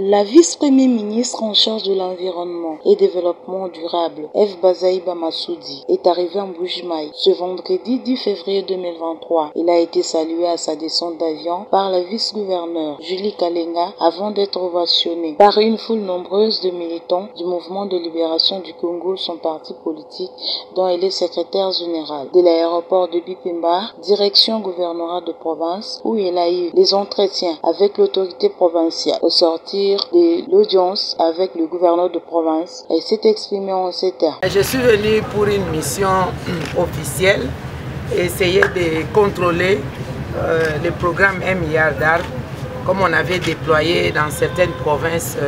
La vice-premier ministre en charge de l'environnement et développement durable, F. Bazaïba Massoudi, est arrivée en Mbuji-Mayi ce vendredi 10 février 2023. Il a été salué à sa descente d'avion par la vice-gouverneure Julie Kalenga avant d'être ovationné par une foule nombreuse de militants du mouvement de libération du Congo, son parti politique, dont elle est secrétaire générale. De l'aéroport de Bipemba, direction gouvernorat de province, où elle a eu des entretiens avec l'autorité provinciale. Au sortir de l'audience avec le gouverneur de province, elle s'est exprimée en ces termes. Je suis venue pour une mission officielle, essayer de contrôler le programme 1 milliard d'arbres, comme on avait déployé dans certaines provinces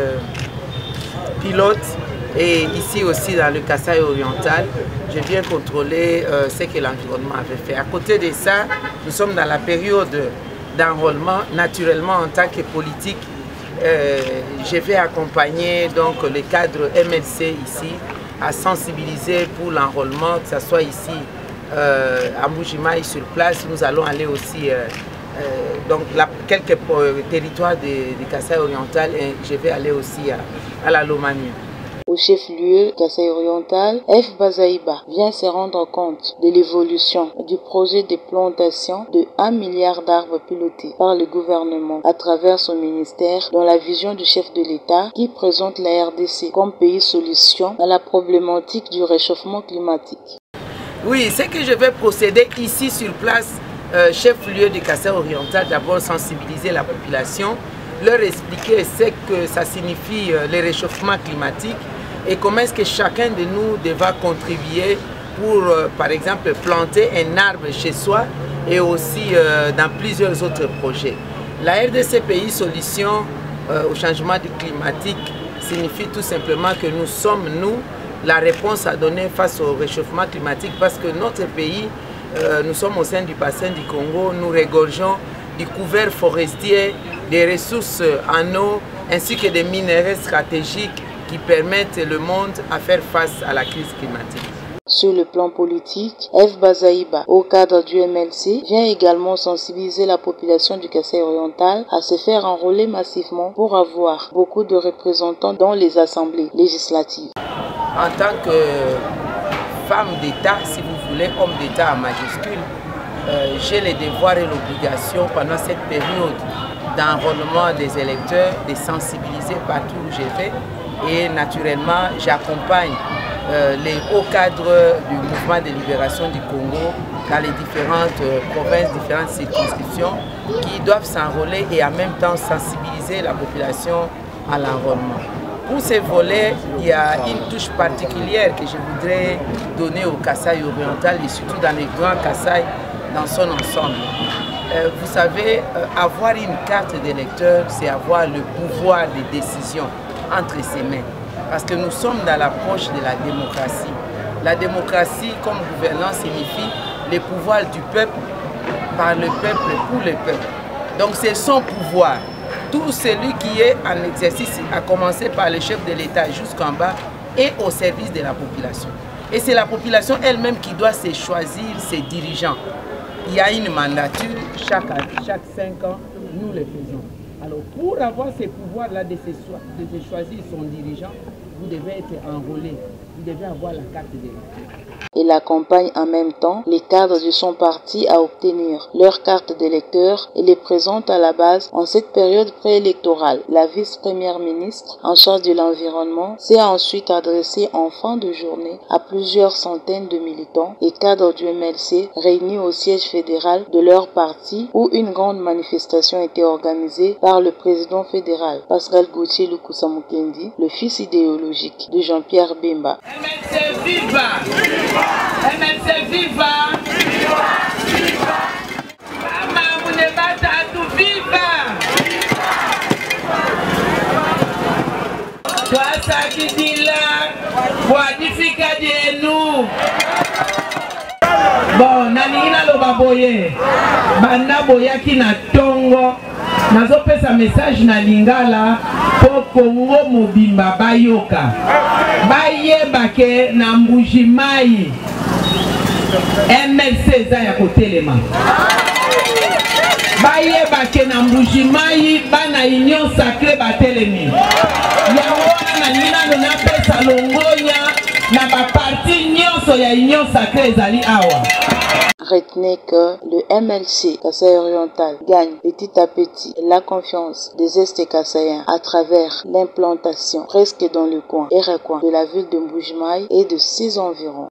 pilotes et ici aussi dans le Kasaï oriental. Je viens contrôler ce que l'environnement avait fait. À côté de ça, nous sommes dans la période d'enrôlement. Naturellement, en tant que politique, je vais accompagner donc le cadre MLC ici à sensibiliser pour l'enrôlement, que ce soit ici à Mbuji-Mayi sur place. Nous allons aller aussi donc quelques territoires de Kasaï oriental et je vais aller aussi à la Lomami. Au chef-lieu Kasaï oriental, F. Bazaïba vient se rendre compte de l'évolution du projet de plantation de 1 milliard d'arbres pilotés par le gouvernement à travers son ministère dans la vision du chef de l'État qui présente la RDC comme pays solution à la problématique du réchauffement climatique. Oui, c'est que je vais procéder ici sur place, chef-lieu de Kasaï oriental, d'abord sensibiliser la population, leur expliquer ce que ça signifie le réchauffement climatique et comment est-ce que chacun de nous devra contribuer pour, par exemple, planter un arbre chez soi et aussi dans plusieurs autres projets. La RDC Pays Solution au changement climatique signifie tout simplement que nous sommes, nous, la réponse à donner face au réchauffement climatique parce que notre pays, nous sommes au sein du bassin du Congo, nous regorgeons du couvert forestier, des ressources en eau ainsi que des minéraux stratégiques qui permettent le monde à faire face à la crise climatique. Sur le plan politique, F. Bazaïba, au cadre du MLC, vient également sensibiliser la population du Kasaï oriental à se faire enrôler massivement pour avoir beaucoup de représentants dans les assemblées législatives. En tant que femme d'État, si vous voulez, homme d'État en majuscule, j'ai le devoir et l'obligation pendant cette période d'enrôlement des électeurs de sensibiliser partout où je vais et naturellement j'accompagne les hauts cadres du mouvement de libération du Congo dans les différentes provinces, différentes circonscriptions qui doivent s'enrôler et en même temps sensibiliser la population à l'enrôlement. Pour ces volets, il y a une touche particulière que je voudrais donner au Kasaï oriental et surtout dans les grands Kasaï dans son ensemble. Vous savez, avoir une carte d'électeur, c'est avoir le pouvoir de décision entre ses mains. Parce que nous sommes dans l'approche de la démocratie. La démocratie, comme gouvernance, signifie le pouvoir du peuple, par le peuple, pour le peuple. Donc c'est son pouvoir. Tout celui qui est en exercice, à commencer par le chef de l'État jusqu'en bas, est au service de la population. Et c'est la population elle-même qui doit se choisir ses dirigeants. Il y a une mandature, chaque 5 ans, nous le faisons. Alors pour avoir ces pouvoirs-là de se choisir son dirigeant, vous devez être enrôlé, vous devez avoir la carte d'électeur. Il accompagne en même temps les cadres de son parti à obtenir leur carte d'électeur et les présente à la base en cette période préélectorale. La vice-première ministre en charge de l'environnement s'est ensuite adressée en fin de journée à plusieurs centaines de militants et cadres du MLC réunis au siège fédéral de leur parti où une grande manifestation était organisée par le président fédéral Pascal Gauthier Lukusa Mukendi, le fils idéologique de Jean-Pierre Bemba. MLC viva! MLC viva! Viva! Viva! Mama Munebata tu viva! Twasa kidila wadifika denu. Bon, nanina lo baboye. Banda boya kina tongo. Nazopesa message na lingala po Kongo mobimba bayoka. Bayeba ke na Mbuji-Mayi MLC za ya kotelema. Bayeba ke na Mbuji-Mayi bana na union sacrée batelemi yango wana na nina na pesa longonya na ba parti nyonso ya union sacrée ezali awa. Retenez que le MLC Kasaï Oriental gagne petit à petit la confiance des Est-Kassaïens à travers l'implantation presque dans le coin et recoin de la ville de Mbujimaï et de ses environs.